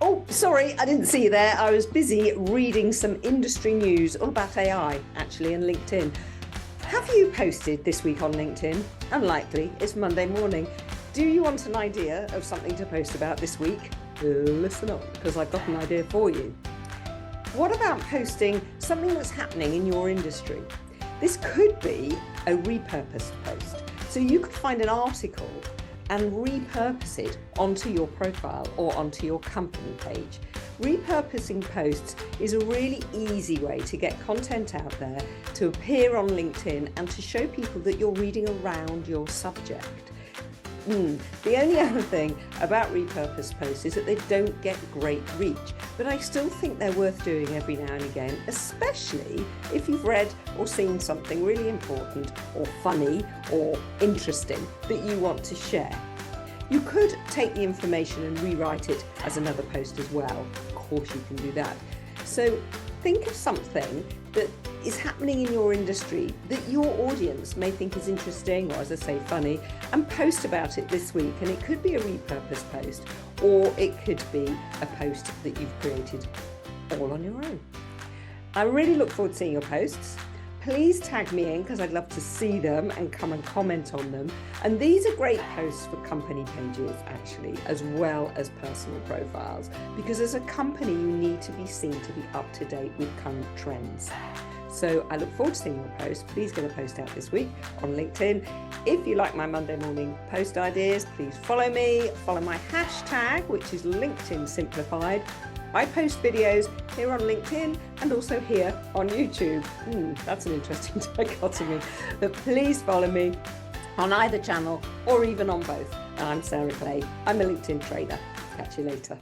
Oh, sorry, I didn't see you there. I was busy reading some industry news all about AI, actually, and LinkedIn. Have you posted this week on LinkedIn? Unlikely, it's Monday morning. Do you want an idea of something to post about this week? Listen up, because I've got an idea for you. What about posting something that's happening in your industry? This could be a repurposed post. So you could find an article and repurpose it onto your profile or onto your company page. Repurposing posts is a really easy way to get content out there, to appear on LinkedIn and to show people that you're reading around your subject. The only other thing about repurposed posts is that they don't get great reach, but I still think they're worth doing every now and again, especially if you've read or seen something really important or funny or interesting that you want to share. You could take the information and rewrite it as another post as well. Of course you can do that. So think of something that is happening in your industry that your audience may think is interesting or, as I say, funny, and post about it this week. And it could be a repurposed post, or it could be a post that you've created all on your own. I really look forward to seeing your posts. Please tag me in because I'd love to see them and come and comment on them. And these are great posts for company pages, actually, as well as personal profiles, because as a company, you need to be seen to be up to date with current trends. So I look forward to seeing your post. Please get a post out this week on LinkedIn. If you like my Monday morning post ideas, please follow me, follow my hashtag, which is LinkedIn Simplified. I post videos here on LinkedIn and also here on YouTube. That's an interesting dichotomy. But please follow me on either channel or even on both. I'm Sarah Clay. I'm a LinkedIn trainer. Catch you later.